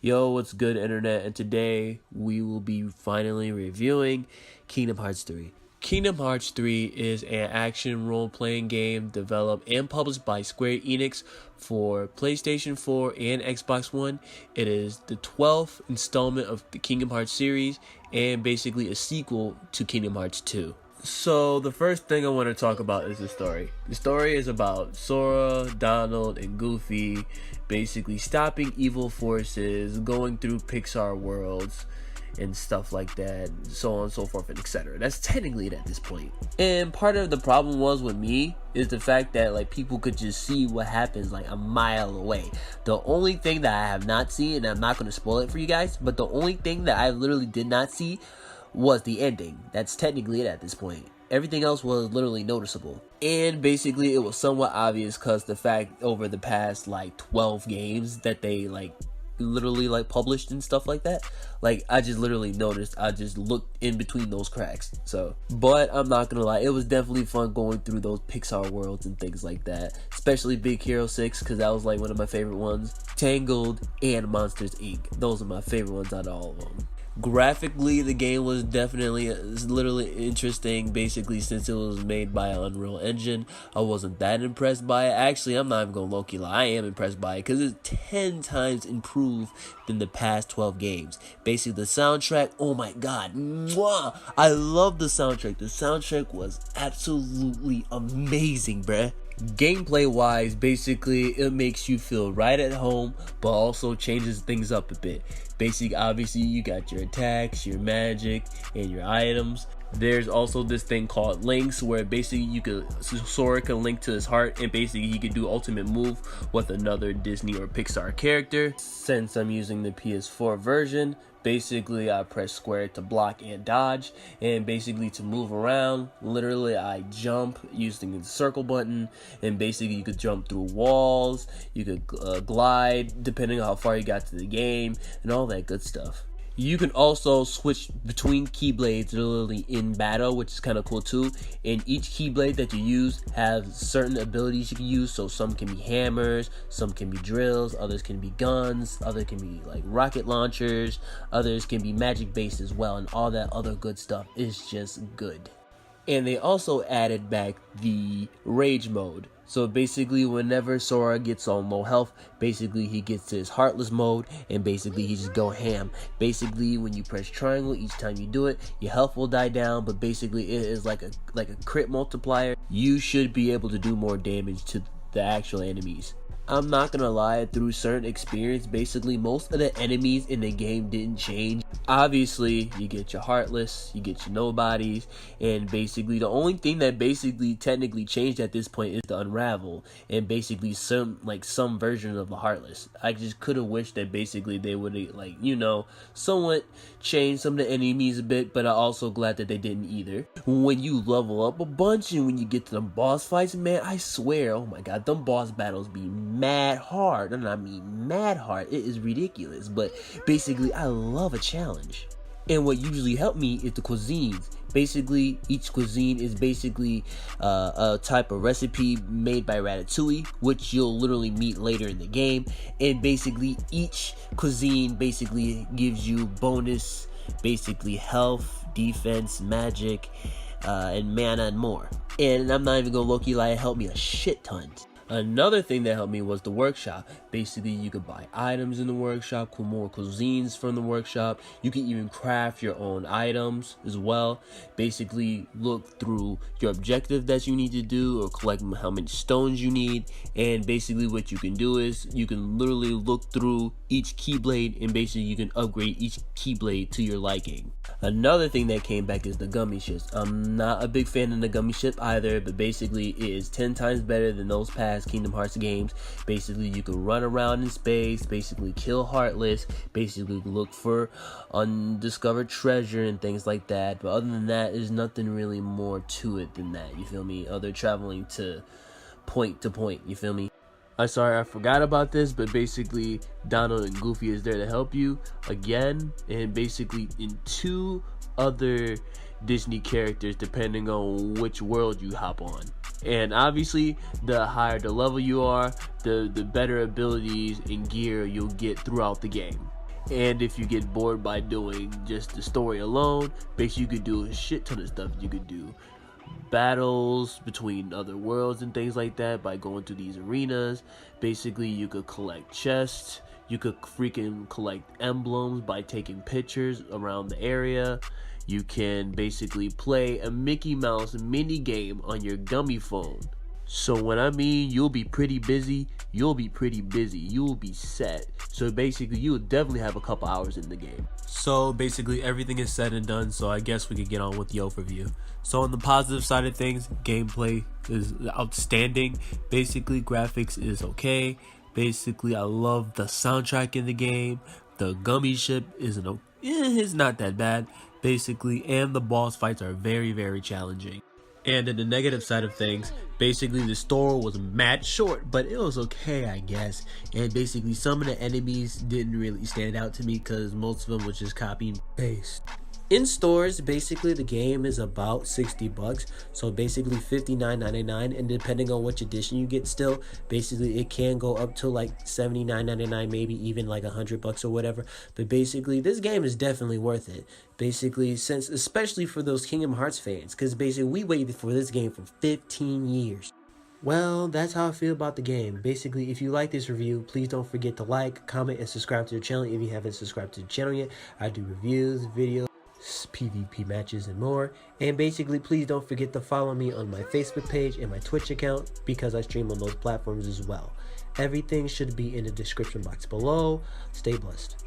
Yo, what's good, internet? And today we will be finally reviewing Kingdom Hearts 3. Kingdom Hearts 3 is an action role-playing game developed and published by Square Enix for PlayStation 4 and Xbox One. It is the 12th installment of the Kingdom Hearts series and basically a sequel to Kingdom Hearts 2. So the first thing I want to talk about is the story. The story is about Sora, Donald, and Goofy basically stopping evil forces, going through Pixar worlds and stuff like that, so on and so forth and etc. That's technically it at this point. And part of the problem was with me is the fact that like people could just see what happens like a mile away. The only thing that I have not seen, and I'm not going to spoil it for you guys, but the only thing that I literally did not see was the ending. That's technically it at this point. Everything else was literally noticeable. And basically it was somewhat obvious because the fact over the past like 12 games that they like literally like published and stuff like that, like I just literally noticed, I just looked in between those cracks. So, but I'm not gonna lie, it was definitely fun going through those Pixar worlds and things like that, especially Big Hero 6 because that was like one of my favorite ones. Tangled and Monsters Inc. Those are my favorite ones out of all of them. Graphically, the game was definitely literally interesting, basically since it was made by an Unreal Engine. I wasn't that impressed by it. Actually, I'm not even gonna low-key lie, I am impressed by it because it's 10 times improved than the past 12 games. Basically, the soundtrack, oh my god, mwah! I love the soundtrack. The soundtrack was absolutely amazing, bruh. Gameplay wise, basically it makes you feel right at home, but also changes things up a bit. Basically, obviously you got your attacks, your magic, and your items. There's also this thing called links where basically Sora can link to his heart and basically he could do ultimate move with another Disney or Pixar character. Since I'm using the PS4 version, basically I press square to block and dodge, and basically to move around, literally I jump using the circle button, and basically you could jump through walls, you could glide depending on how far you got to the game, and all that good stuff. You can also switch between keyblades literally in battle, which is kind of cool too. And each keyblade that you use has certain abilities you can use. So some can be hammers, some can be drills, others can be guns, others can be like rocket launchers, others can be magic based as well, and all that other good stuff is just good. And they also added back the rage mode. So basically whenever Sora gets on low health, basically he gets to his heartless mode and basically he just go ham. Basically when you press triangle each time you do it, your health will die down, but basically it is like a crit multiplier. You should be able to do more damage to the actual enemies. I'm not gonna lie, through certain experience, basically most of the enemies in the game didn't change. Obviously, you get your Heartless, you get your Nobodies, and basically the only thing that basically technically changed at this point is the Unravel, and basically some version of the Heartless. I just could have wished that basically they would like, you know, somewhat change some of the enemies a bit, but I'm also glad that they didn't either. When you level up a bunch and when you get to the boss fights, man, I swear, oh my god, them boss battles be mad hard, and I mean mad hard. It is ridiculous, but basically I love a challenge. And what usually helped me is the cuisines. Basically each cuisine is basically a type of recipe made by Ratatouille, which you'll literally meet later in the game, and basically each cuisine basically gives you bonus basically health, defense, magic, and mana and more. And I'm not even gonna low-key lie, it helped me a shit ton. Another thing that helped me was the workshop. Basically, you could buy items in the workshop, more cuisines from the workshop. You can even craft your own items as well. Basically, look through your objective that you need to do or collect how many stones you need. And basically what you can do is you can literally look through each keyblade and basically you can upgrade each keyblade to your liking. Another thing that came back is the gummy ships. I'm not a big fan of the gummy ship either, but basically it is 10 times better than those past Kingdom Hearts games. Basically you can run around in space, basically kill Heartless, basically look for undiscovered treasure and things like that. But other than that, there's nothing really more to it than that, you feel me? Other traveling to point, you feel me? I'm sorry I forgot about this, but basically Donald and Goofy is there to help you again, and basically in 2 other Disney characters depending on which world you hop on. And obviously the higher the level you are, the better abilities and gear you'll get throughout the game. And if you get bored by doing just the story alone, basically you could do a shit ton of stuff. You could do battles between other worlds and things like that by going to these arenas. Basically, you could collect chests. You could freaking collect emblems by taking pictures around the area. You can basically play a Mickey Mouse mini game on your gummy phone. So when I mean you'll be pretty busy, you'll be pretty busy. You'll be set. So basically you'll definitely have a couple hours in the game. So basically everything is said and done, so I guess we could get on with the overview. So on the positive side of things, gameplay is outstanding. Basically graphics is okay. Basically I love the soundtrack in the game. The gummy ship is not that bad. Basically, and the boss fights are very, very challenging. And in the negative side of things, basically the story was mad short, but it was okay, I guess. And basically some of the enemies didn't really stand out to me because most of them was just copy and paste. In stores, basically the game is about $60, so basically $59.99, and depending on which edition you get still, basically it can go up to like $79.99, maybe even like $100 or whatever. But basically this game is definitely worth it. Basically, since especially for those Kingdom Hearts fans, because basically we waited for this game for 15 years. Well, that's how I feel about the game. Basically, if you like this review, please don't forget to like, comment, and subscribe to the channel if you haven't subscribed to the channel yet. I do reviews, videos, PvP matches, and more. And basically, please don't forget to follow me on my Facebook page and my Twitch account because I stream on those platforms as well. Everything should be in the description box below. Stay blessed.